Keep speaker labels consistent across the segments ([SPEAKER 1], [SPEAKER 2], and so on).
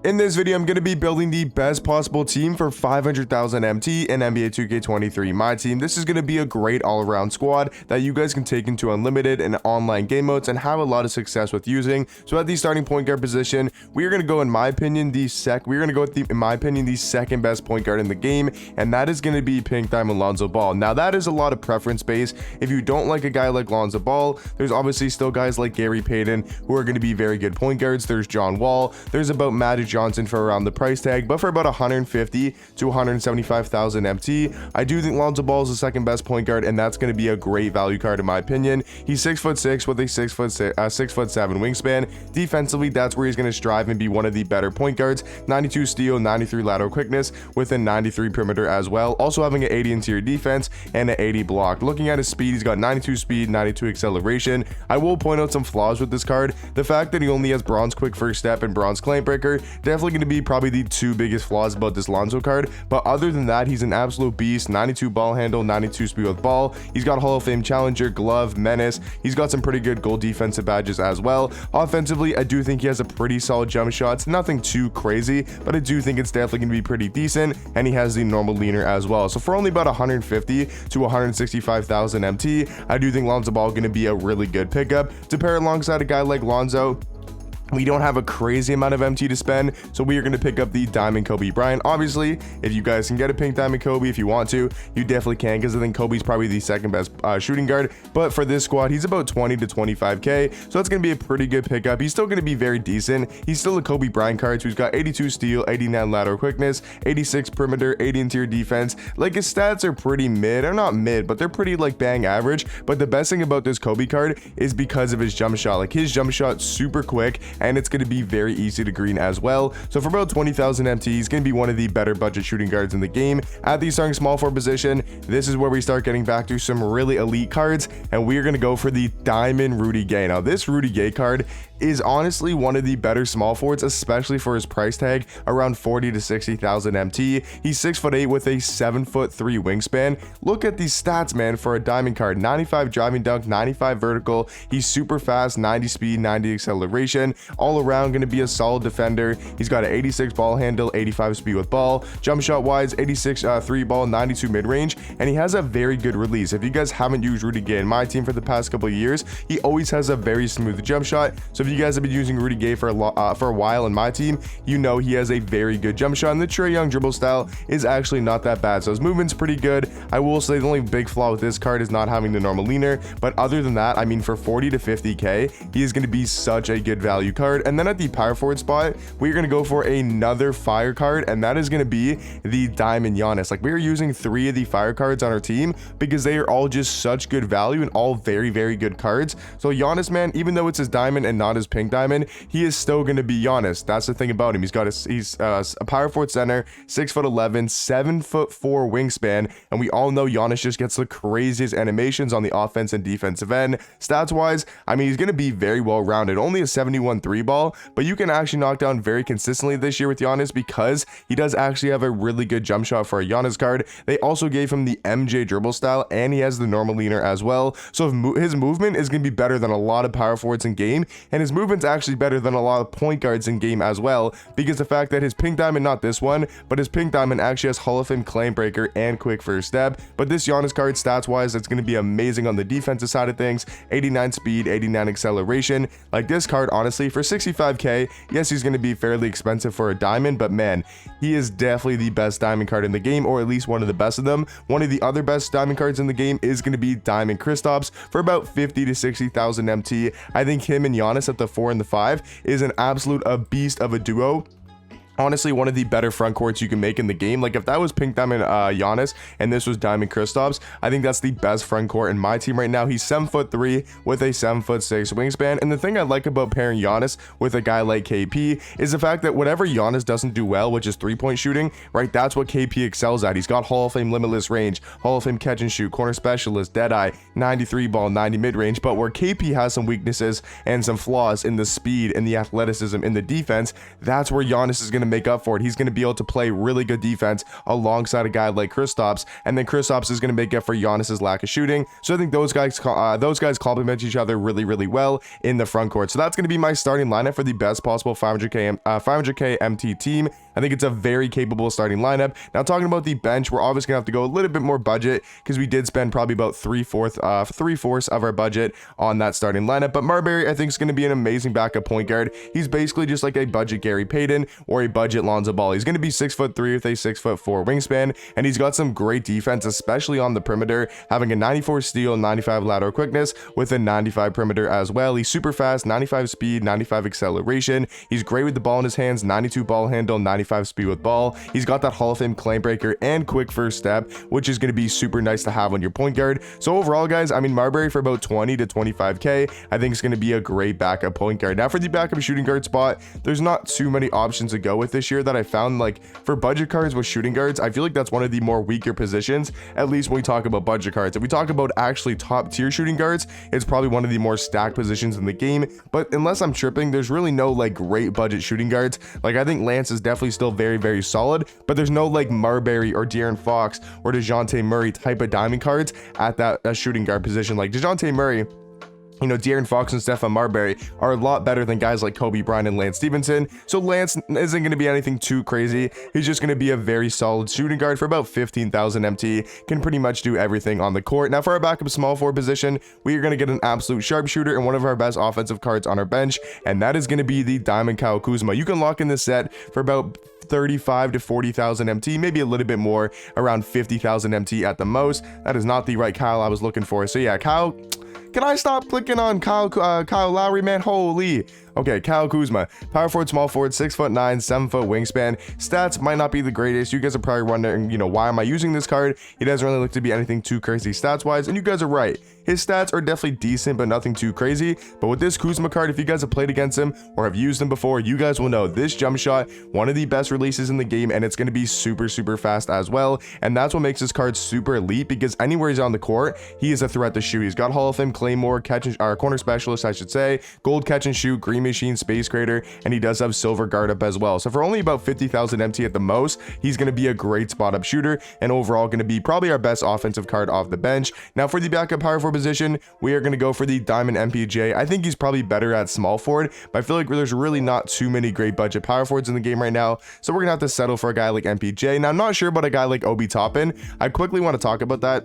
[SPEAKER 1] In this video, I'm going to be building the best possible team for 500,000 MT in NBA 2K23 My Team. This is going to be a great all-around squad that you guys can take into unlimited and online game modes and have a lot of success with using. So at the starting point guard position, we are going to go, in my opinion, the second best point guard in the game, and that is going to be Pink Diamond Lonzo Ball. Now that is a lot of preference based. If you don't like a guy like Lonzo Ball, there's obviously still guys like Gary Payton who are going to be very good point guards. There's John Wall. There's about Magic Johnson for around the price tag, but for about 150 to 175,000 MT, I do think Lonzo Ball is the second best point guard, and that's going to be a great value card in my opinion. He's 6'6" with a 6'7" wingspan. Defensively, that's where he's going to strive and be one of the better point guards. 92 steal, 93 lateral quickness with a 93 perimeter as well. Also having an 80 interior defense and an 80 block. Looking at his speed, he's got 92 speed, 92 acceleration. I will point out some flaws with this card. The fact that he only has bronze quick first step and bronze claim breaker, definitely going to be probably the two biggest flaws about this Lonzo card. But other than that, he's an absolute beast. 92 ball handle, 92 speed with ball. He's got Hall of Fame challenger, glove, menace. He's got some pretty good goal defensive badges as well. Offensively, I do think he has a pretty solid jump shot. It's nothing too crazy, but I do think it's definitely going to be pretty decent, and he has the normal leaner as well. So for only about 150 to 165,000 MT, I do think Lonzo Ball going to be a really good pickup to pair alongside a guy like Lonzo. We don't have a crazy amount of MT to spend, so we are going to pick up the Diamond Kobe Bryant. Obviously, if you guys can get a pink Diamond Kobe if you want to, you definitely can, because I think Kobe's probably the second best shooting guard. But for this squad, he's about 20 to 25k, so that's going to be a pretty good pickup. He's still going to be very decent. He's still a Kobe Bryant card, so he's got 82 steal, 89 lateral quickness, 86 perimeter, 80 interior defense. Like, his stats are pretty mid, or not mid, but they're pretty like bang average. But the best thing about this Kobe card is because of his jump shot. Like, his jump shot's super quick, and it's going to be very easy to green as well. So for about 20,000 MT, he's going to be one of the better budget shooting guards in the game. At the starting small forward position, this is where we start getting back to some really elite cards, and we are going to go for the Diamond Rudy Gay. Now this Rudy Gay card is honestly one of the better small forwards, especially for his price tag around 40 to 60,000 MT. He's 6'8" with a 7'3" wingspan. Look at these stats, man, for a diamond card. 95 driving dunk, 95 vertical. He's super fast, 90 speed, 90 acceleration. All around going to be a solid defender. He's got an 86 ball handle, 85 speed with ball. Jump shot wise, 86 three ball, 92 mid range, and he has a very good release. If you guys haven't used Rudy Gay in my team for the past couple of years, he always has a very smooth jump shot. So if you guys have been using Rudy Gay for a while in my team, you know he has a very good jump shot, and the Trae Young dribble style is actually not that bad. So his movement's pretty good. I will say the only big flaw with this card is not having the normal leaner, but other than that, I mean, for 40 to 50k, he is going to be such a good value card. And then at the power forward spot, we're going to go for another fire card, and that is going to be the Diamond Giannis. Like, we're using 3 of the fire cards on our team because they are all just such good value and all very, very good cards. So Giannis, man, even though it's his diamond and not his pink diamond, he is still going to be Giannis. That's the thing about him. He's a power forward center, 6'11", 7'4" wingspan, and we all know Giannis just gets the craziest animations on the offense and defensive end. Stats wise, I mean, he's going to be very well rounded. Only a 71 3 ball, but you can actually knock down very consistently this year with Giannis because he does actually have a really good jump shot for a Giannis card. They also gave him the MJ dribble style, and he has the normal leaner as well. So his movement is going to be better than a lot of power forwards in game, and his movement's actually better than a lot of point guards in game as well, because the fact that his pink diamond, not this one, but his pink diamond actually has Hall of Fame claim breaker and quick first step. But this Giannis card, stats wise, it's going to be amazing on the defensive side of things. 89 speed, 89 acceleration. Like, this card, honestly, for 65k, yes, he's going to be fairly expensive for a diamond, but man, he is definitely the best diamond card in the game, or at least one of the best of them. One of the other best diamond cards in the game is going to be Diamond Kristaps for about 50 to 60,000 MT. I think him and Giannis at the 4 and the 5 is an absolute beast of a duo. Honestly, one of the better front courts you can make in the game. Like, if that was pink diamond Giannis and this was diamond Kristaps, I think that's the best front court in my team right now. He's 7'3" with a 7'6" wingspan, and the thing I like about pairing Giannis with a guy like KP is the fact that whatever Giannis doesn't do well, which is 3-point shooting, right, that's what KP excels at. He's got Hall of Fame limitless range, Hall of Fame catch and shoot, corner specialist, deadeye, 93 ball, 90 mid range. But where KP has some weaknesses and some flaws in the speed and the athleticism in the defense, that's where Giannis is going to to make up for it. He's going to be able to play really good defense alongside a guy like Kristaps, and then Kristaps is going to make up for Giannis's lack of shooting. So I think those guys complement each other really well in the front court. So that's going to be my starting lineup for the best possible 500k MT team. I think it's a very capable starting lineup. Now, talking about the bench, we're obviously gonna have to go a little bit more budget because we did spend probably about three-fourths of our budget on that starting lineup. But Marbury, I think, is going to be an amazing backup point guard. He's basically just like a budget Gary Payton or a budget Lonzo Ball. He's going to be 6'3" with a 6'4" wingspan, and he's got some great defense, especially on the perimeter, having a 94 steal, 95 lateral quickness with a 95 perimeter as well. He's super fast, 95 speed, 95 acceleration. He's great with the ball in his hands, 92 ball handle, 95 speed with ball. He's got that Hall of Fame claim breaker and quick first step, which is going to be super nice to have on your point guard. So overall, guys, I mean, Marbury for about 20 to 25k, I think is going to be a great backup point guard. Now for the backup shooting guard spot, there's not too many options to go with this year that I found. Like for budget cards with shooting guards, I feel like that's one of the more weaker positions, at least when we talk about budget cards. If we talk about actually top tier shooting guards, it's probably one of the more stacked positions in the game. But unless I'm tripping, there's really no like great budget shooting guards. Like I think Lance is definitely still very solid, but there's no like Marbury or De'Aaron Fox or DeJounte Murray type of diamond cards at that shooting guard position. Like DeJounte Murray, you know, De'Aaron Fox and Stephon Marbury are a lot better than guys like Kobe Bryant and Lance Stevenson. So Lance isn't going to be anything too crazy. He's just going to be a very solid shooting guard for about 15,000 MT. Can pretty much do everything on the court. Now for our backup small forward position, we are going to get an absolute sharpshooter and one of our best offensive cards on our bench, and that is going to be the Diamond Kyle Kuzma. You can lock in this set for about 35 to 40,000 MT, maybe a little bit more, around 50,000 MT at the most. That is not the right Kyle I was looking for. So yeah, Kyle, can I stop clicking on Kyle Lowry, man? Holy. Okay, Kyle Kuzma, power forward, small forward, 6'9", 7 foot wingspan. Stats might not be the greatest. You guys are probably wondering, you know, why am I using this card? He doesn't really look to be anything too crazy stats wise, and you guys are right. His stats are definitely decent, but nothing too crazy. But with this Kuzma card, if you guys have played against him or have used him before, you guys will know this jump shot, one of the best releases in the game, and it's going to be super fast as well. And that's what makes this card super elite, because anywhere he's on the court, he is a threat to shoot. He's got Hall of Fame Claymore, corner specialist, I should say, gold catch and shoot, green machine, space creator, and he does have silver guard up as well. So for only about 50,000 MT at the most, he's going to be a great spot up shooter, and overall going to be probably our best offensive card off the bench. Now for the backup power forward position, we are going to go for the Diamond MPJ. I think he's probably better at small forward, but I feel like there's really not too many great budget power forwards in the game right now, so we're gonna have to settle for a guy like MPJ. Now I'm not sure about a guy like Obi Toppin. I quickly want to talk about that.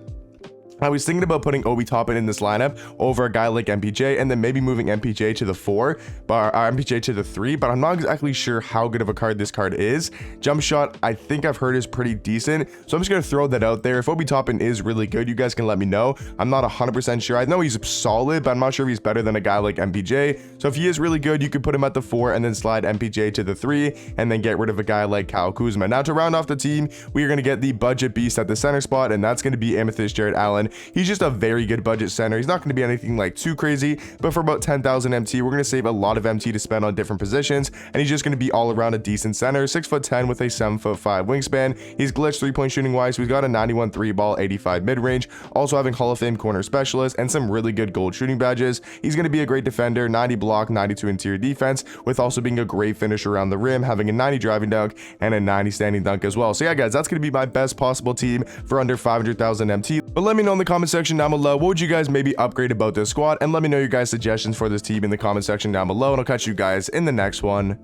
[SPEAKER 1] I was thinking about putting Obi Toppin in this lineup over a guy like MPJ, and then maybe moving MPJ to the 4, but MPJ to the 3, but I'm not exactly sure how good of a card this card is. Jump shot, I think I've heard is pretty decent, so I'm just gonna throw that out there. If Obi Toppin is really good, you guys can let me know. I'm not 100% sure. I know he's solid, but I'm not sure if he's better than a guy like MPJ. So if he is really good, you could put him at the 4 and then slide MPJ to the 3, and then get rid of a guy like Kyle Kuzma. Now to round off the team, we are gonna get the budget beast at the center spot, and that's gonna be Amethyst Jared Allen. He's just a very good budget center. He's not going to be anything like too crazy, but for about 10,000 MT, we're going to save a lot of MT to spend on different positions, and he's just going to be all around a decent center. 6'10" with a 7'5" wingspan. He's glitched 3-point shooting wise. We've got a 91 3 ball, 85 mid range, also having Hall of Fame corner specialist and some really good gold shooting badges. He's going to be a great defender, 90 block, 92 interior defense, with also being a great finisher around the rim, having a 90 driving dunk and a 90 standing dunk as well. So yeah, guys, that's going to be my best possible team for under 500,000 MT. But let me know in the comment section down below, what would you guys maybe upgrade about this squad, and let me know your guys' suggestions for this team in the comment section down below, and I'll catch you guys in the next one.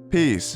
[SPEAKER 1] Peace.